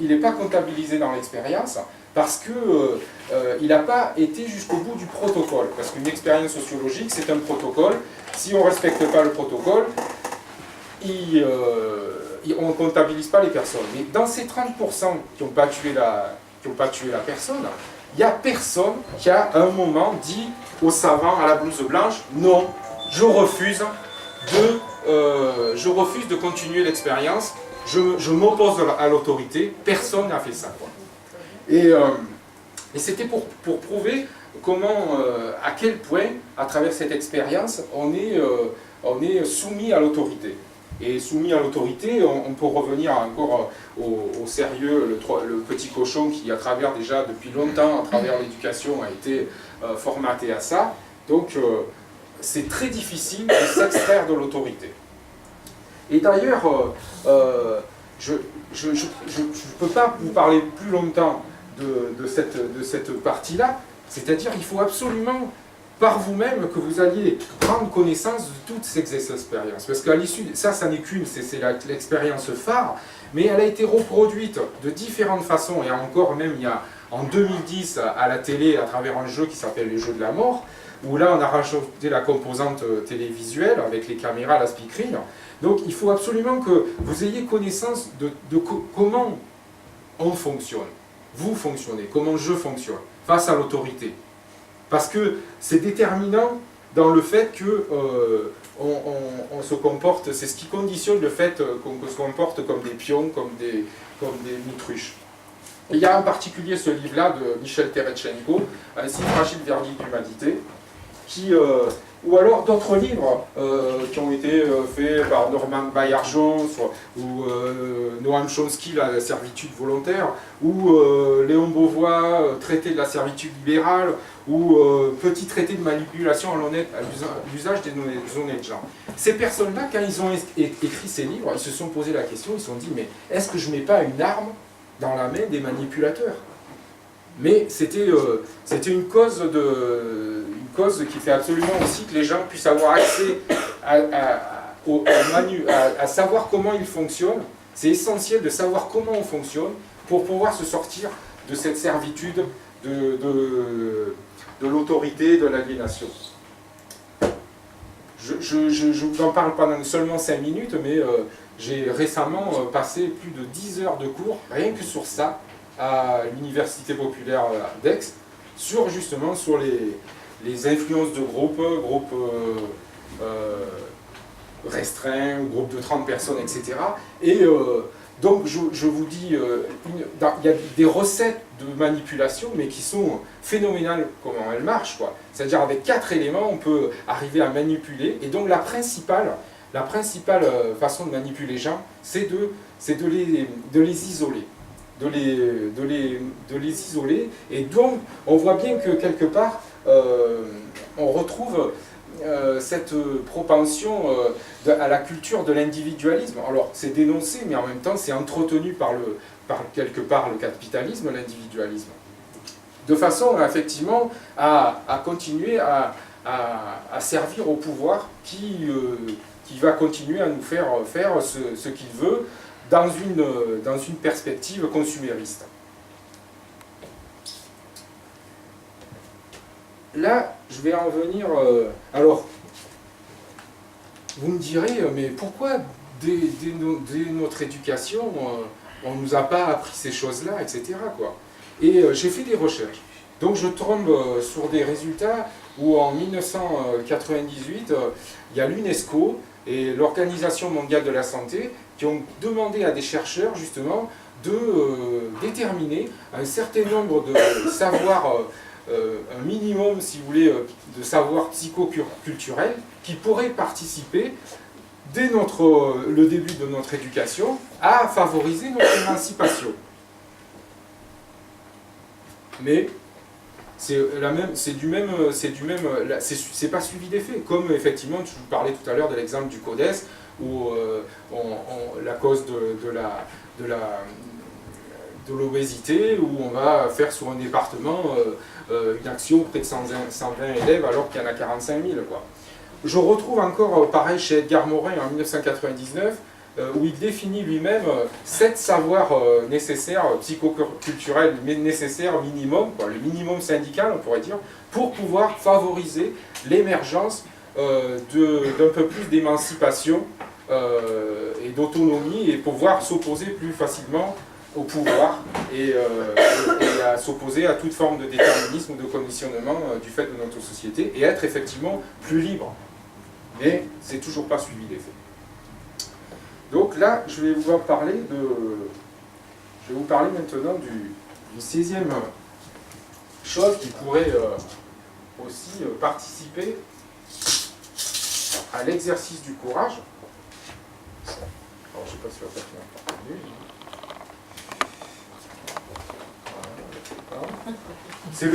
il n'est pas comptabilisé dans l'expérience parce qu'il n'a pas été jusqu'au bout du protocole. Parce qu'une expérience sociologique, c'est un protocole. Si on ne respecte pas le protocole, on ne comptabilise pas les personnes. Mais dans ces 30% qui n'ont pas tué la personne, il n'y a personne qui a à un moment dit au savant à la blouse blanche, non, je refuse de continuer l'expérience, je m'oppose à l'autorité. Personne n'a fait ça, quoi. Et c'était pour prouver comment, à quel point, à travers cette expérience, on est soumis à l'autorité. Et soumis à l'autorité, on peut revenir encore au sérieux, le petit cochon qui, à travers déjà depuis longtemps, à travers l'éducation, a été formaté à ça. Donc, c'est très difficile de s'extraire de l'autorité. Et d'ailleurs, je ne peux pas vous parler plus longtemps de cette partie-là, c'est-à-dire qu'il faut absolument, par vous-même, que vous alliez prendre connaissance de toutes ces expériences. Parce qu'à l'issue, ça n'est qu'une, c'est l'expérience phare, mais elle a été reproduite de différentes façons, et encore même il y a en 2010 à la télé, à travers un jeu qui s'appelle les Jeux de la mort, où là on a rajouté la composante télévisuelle avec les caméras, la speakerine. Donc il faut absolument que vous ayez connaissance de comment on fonctionne, vous fonctionnez, comment je fonctionne face à l'autorité. Parce que c'est déterminant dans le fait que on se comporte, c'est ce qui conditionne le fait qu'on se comporte comme des pions, comme des autruches. Et il y a en particulier ce livre-là de Michel Teretchenko, Un si fragile verdict d'humanité, ou alors d'autres livres qui ont été faits par Norman Bayard-Jones ou Noam Chomsky, La servitude volontaire, ou Léon Beauvois, Traité de la servitude libérale, ou Petit traité de manipulation à l'usage des honnêtes gens. Ces personnes-là, quand ils ont écrit ces livres, ils se sont posé la question, ils se sont dit, mais est-ce que je ne mets pas une arme dans la main des manipulateurs? Mais c'était une cause qui fait absolument aussi que les gens puissent avoir accès à savoir comment ils fonctionnent. C'est essentiel de savoir comment on fonctionne pour pouvoir se sortir de cette servitude de l'autorité, de l'aliénation. Je vous en parle pendant seulement 5 minutes, mais j'ai récemment passé plus de 10 heures de cours, rien que sur ça, à l'Université populaire d'Aix, justement sur les influences de groupes restreints, groupes de 30 personnes, etc. Et donc je vous dis, il y a des recettes de manipulation, mais qui sont phénoménales comment elles marchent, quoi. C'est-à-dire avec 4 éléments, on peut arriver à manipuler, et donc la principale façon de manipuler les gens, c'est de les isoler. De les isoler, et donc on voit bien que quelque part on retrouve cette propension à la culture de l'individualisme. Alors c'est dénoncé, mais en même temps c'est entretenu par quelque part le capitalisme, l'individualisme, de façon effectivement à continuer à servir au pouvoir qui va continuer à nous faire ce qu'il veut, dans une perspective consumériste. Là, je vais en venir... alors, vous me direz, mais pourquoi, dès notre éducation, on ne nous a pas appris ces choses-là, etc., quoi. Et j'ai fait des recherches. Donc je tombe sur des résultats où en 1998, il y a l'UNESCO et l'Organisation mondiale de la santé qui ont demandé à des chercheurs justement de déterminer un certain nombre de savoirs, un minimum si vous voulez, de savoirs psychoculturels qui pourraient participer dès le début de notre éducation à favoriser notre émancipation. Mais c'est pas suivi des faits, comme effectivement je vous parlais tout à l'heure de l'exemple du CODES où la cause de l'obésité, où on va faire sur un département une action auprès de 120 élèves alors qu'il y en a 45 000, quoi. Je retrouve encore pareil chez Edgar Morin en 1999 où il définit lui-même 7 savoirs nécessaires, psychoculturels, mais nécessaires minimum, quoi, le minimum syndical, on pourrait dire, pour pouvoir favoriser l'émergence d'un peu plus d'émancipation et d'autonomie et pouvoir s'opposer plus facilement au pouvoir et à s'opposer à toute forme de déterminisme ou de conditionnement du fait de notre société et être effectivement plus libre. Mais c'est toujours pas suivi des faits. Donc là, je vais vous parler maintenant d'une 16e chose qui pourrait aussi participer à l'exercice du courage. Alors, je ne sais pas si la personne a entendu. C'est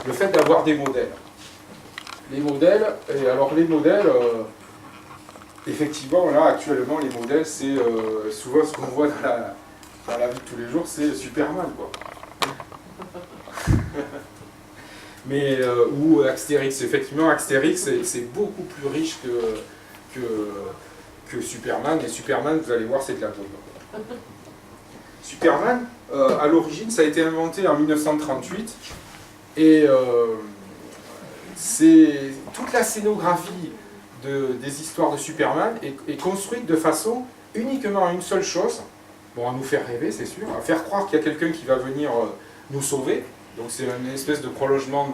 le fait d'avoir des modèles. Les modèles, et alors les modèles, effectivement, là, actuellement, les modèles, c'est souvent ce qu'on voit dans la vie de tous les jours, c'est Superman, quoi. Mais, ou Astérix, effectivement, Astérix, c'est beaucoup plus riche que Superman, et Superman, vous allez voir, c'est de la bombe. Superman, à l'origine, ça a été inventé en 1938, et toute la scénographie des histoires de Superman est construite de façon uniquement à une seule chose, bon, à nous faire rêver, c'est sûr, à faire croire qu'il y a quelqu'un qui va venir nous sauver, donc c'est une espèce de prolongement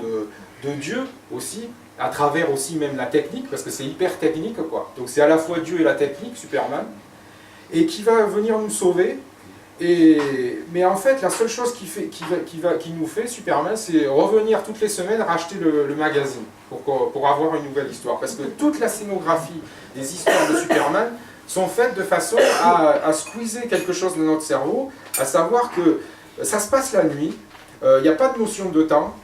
de Dieu aussi, à travers aussi même la technique, parce que c'est hyper technique, quoi. Donc c'est à la fois Dieu et la technique, Superman, et qui va venir nous sauver. Mais en fait, la seule chose qui nous fait Superman, c'est revenir toutes les semaines racheter le magazine pour avoir une nouvelle histoire. Parce que toute la scénographie des histoires de Superman sont faites de façon à squeezer quelque chose de notre cerveau, à savoir que ça se passe la nuit, il n'y a pas de notion de temps,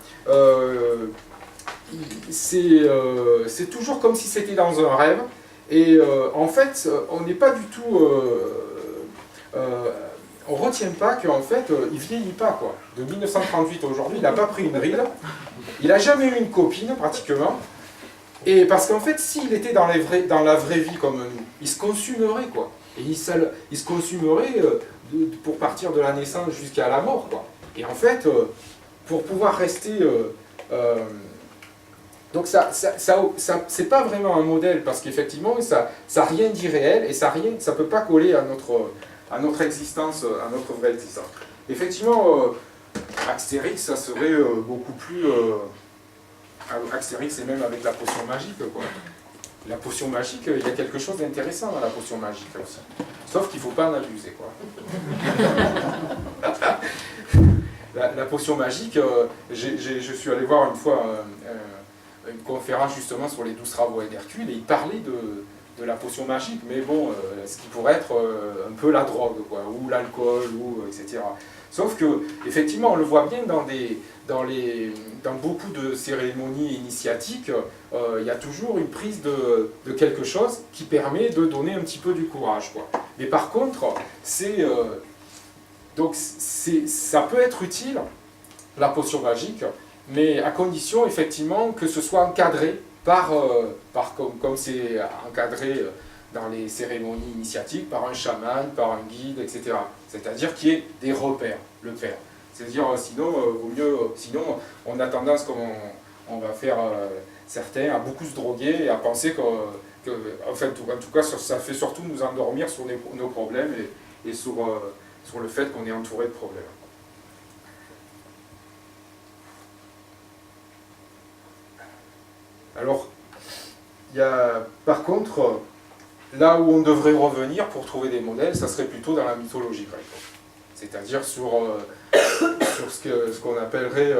c'est toujours comme si c'était dans un rêve, et en fait, on n'est pas du tout... on ne retient pas qu'en fait, il vieillit pas, quoi. De 1938 à aujourd'hui, il n'a pas pris une ride, il n'a jamais eu une copine, pratiquement, et parce qu'en fait, s'il était dans la vraie vie comme nous, il se consumerait, quoi. Et il se consumerait pour partir de la naissance jusqu'à la mort, quoi. Et en fait, pour pouvoir rester... donc c'est pas vraiment un modèle, parce qu'effectivement, ça n'a rien d'irréel, et ça ne peut pas coller à notre existence, à notre vraie existence. Effectivement, Astérix, ça serait beaucoup plus... Astérix, c'est même avec la potion magique, quoi. La potion magique, il y a quelque chose d'intéressant dans la potion magique aussi. Sauf qu'il ne faut pas en abuser, quoi. La potion magique, je suis allé voir une fois une conférence justement sur les 12 travaux d'Hercule, et il parlait de la potion magique, mais bon, ce qui pourrait être un peu la drogue, quoi, ou l'alcool, ou etc. Sauf que, effectivement, on le voit bien dans beaucoup de cérémonies initiatiques, il y a toujours une prise de quelque chose qui permet de donner un petit peu du courage, quoi. Mais par contre, ça peut être utile, la potion magique, mais à condition, effectivement, que ce soit encadré comme c'est encadré dans les cérémonies initiatiques, par un chaman, par un guide, etc. C'est-à-dire qu'il y ait des repères, le père. C'est-à-dire, sinon, sinon, on a tendance, comme on va faire certains, à beaucoup se droguer et à penser en tout cas, ça fait surtout nous endormir sur nos problèmes et sur le fait qu'on est entouré de problèmes. Alors, il y a, par contre, là où on devrait revenir pour trouver des modèles, ça serait plutôt dans la mythologie grecque. C'est-à-dire sur ce qu'on appellerait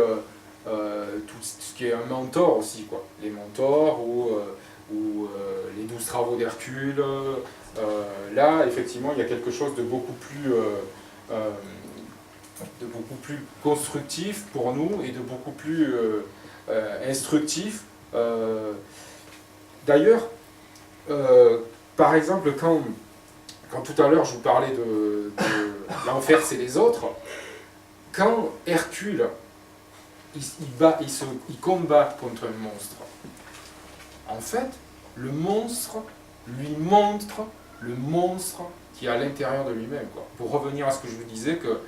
tout ce qui est un mentor aussi, quoi. Les mentors ou les 12 travaux d'Hercule. Là, effectivement, il y a quelque chose de beaucoup plus constructif pour nous et de beaucoup plus instructif. D'ailleurs, par exemple, quand tout à l'heure je vous parlais de l'enfer c'est les autres, quand Hercule il combat contre un monstre, en fait, le monstre lui montre le monstre qui est à l'intérieur de lui-même. Pour revenir à ce que je vous disais, que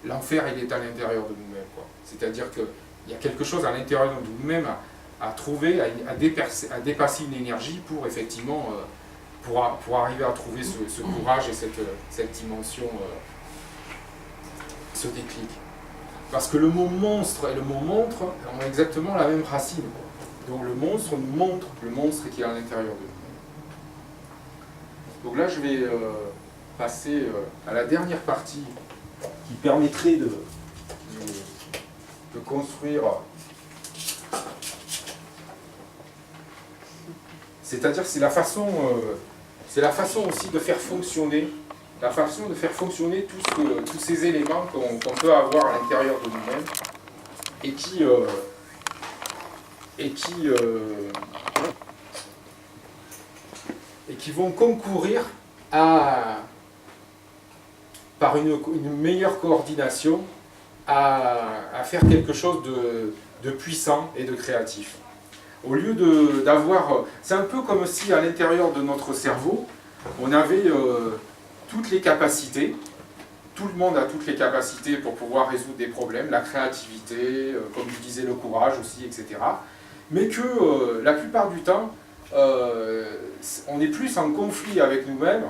l'enfer, il est à l'intérieur de nous-mêmes. C'est-à-dire qu'il y a quelque chose à l'intérieur de nous-mêmes à trouver, à dépasser une énergie pour effectivement, pour arriver à trouver ce courage et cette dimension, ce déclic. Parce que le mot monstre et le mot montre ont exactement la même racine. Donc le monstre nous montre le monstre qui est à l'intérieur de nous. Donc là, je vais passer à la dernière partie qui permettrait de construire. C'est-à-dire c'est la façon aussi de faire fonctionner, tous ces éléments qu'on peut avoir à l'intérieur de nous-mêmes et qui vont concourir par une meilleure coordination à faire quelque chose de puissant et de créatif. Au lieu d'avoir... C'est un peu comme si à l'intérieur de notre cerveau, on avait toutes les capacités, tout le monde a toutes les capacités pour pouvoir résoudre des problèmes, la créativité, comme je disais, le courage aussi, etc. Mais que la plupart du temps, on est plus en conflit avec nous-mêmes,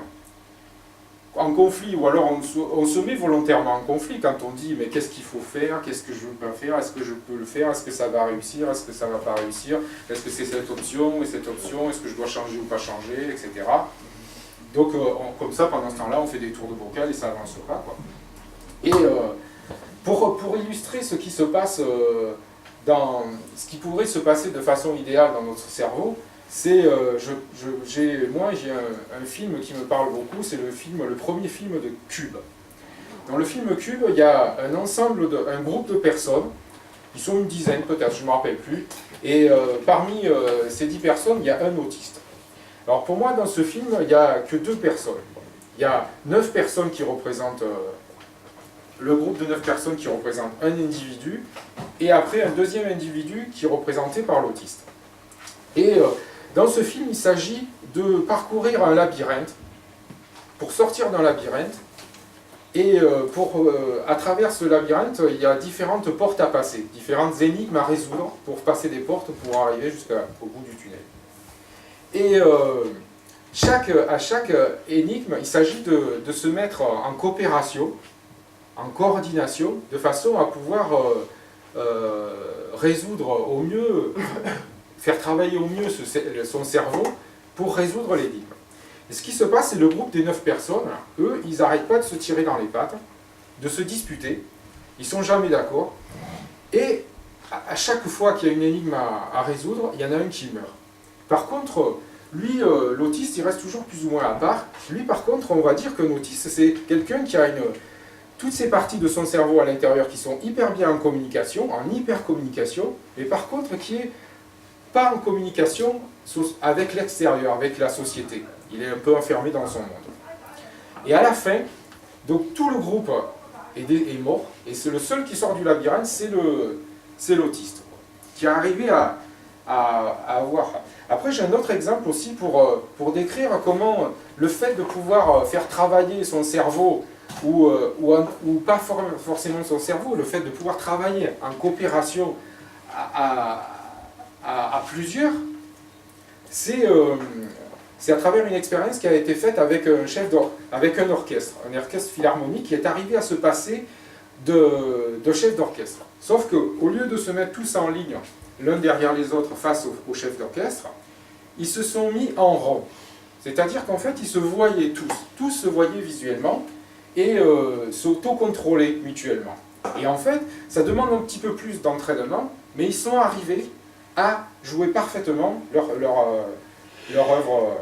ou alors on se met volontairement en conflit quand on dit mais qu'est-ce qu'il faut faire, qu'est-ce que je ne peux pas faire, est-ce que je peux le faire, est-ce que ça va réussir, est-ce que ça ne va pas réussir, est-ce que c'est cette option et cette option, est-ce que je dois changer ou pas changer, etc. Donc comme ça, pendant ce temps-là, on fait des tours de bocal et ça n'avance pas, quoi. Et pour illustrer ce qui se passe ce qui pourrait se passer de façon idéale dans notre cerveau, c'est, j'ai un film qui me parle beaucoup, c'est le premier film de Cube. Dans le film Cube, il y a un groupe de personnes, ils sont une dizaine peut-être, je ne me rappelle plus, et parmi ces 10 personnes, il y a un autiste. Alors pour moi, dans ce film, il n'y a que 2 personnes. Il y a 9 personnes qui représentent, le groupe de 9 personnes qui représentent un individu, et après un deuxième individu qui est représenté par l'autiste. Et dans ce film, il s'agit de parcourir un labyrinthe, pour sortir d'un labyrinthe, et à travers ce labyrinthe, il y a différentes portes à passer, différentes énigmes à résoudre pour passer des portes pour arriver jusqu'au bout du tunnel. Et à chaque énigme, il s'agit de se mettre en coopération, en coordination, de façon à pouvoir résoudre au mieux, faire travailler au mieux son cerveau pour résoudre l'énigme. Et ce qui se passe, c'est le groupe des 9 personnes, eux, ils n'arrêtent pas de se tirer dans les pattes, de se disputer, ils ne sont jamais d'accord, et à chaque fois qu'il y a une énigme à résoudre, il y en a un qui meurt. Par contre, lui, l'autiste, il reste toujours plus ou moins à part. Lui, par contre, on va dire que l'autiste, c'est quelqu'un qui a toutes ces parties de son cerveau à l'intérieur qui sont hyper bien en communication, en hyper-communication, mais par contre qui n'est pas en communication avec l'extérieur, avec la société. Il est un peu enfermé dans son monde. Et à la fin, donc tout le groupe est mort, et c'est le seul qui sort du labyrinthe, c'est l'autiste, qui est arrivé à avoir... Après, j'ai un autre exemple aussi pour décrire comment le fait de pouvoir faire travailler son cerveau, ou pas forcément son cerveau, le fait de pouvoir travailler en coopération à plusieurs, c'est à travers une expérience qui a été faite avec un orchestre philharmonique qui est arrivé à se passer de chef d'orchestre. Sauf qu'au lieu de se mettre tous en ligne, l'un derrière les autres face au chef d'orchestre, ils se sont mis en rond. C'est-à-dire qu'en fait, ils se voyaient tous se voyaient visuellement et s'auto-contrôlaient mutuellement. Et en fait, ça demande un petit peu plus d'entraînement, mais ils sont arrivés à jouer parfaitement leur œuvre,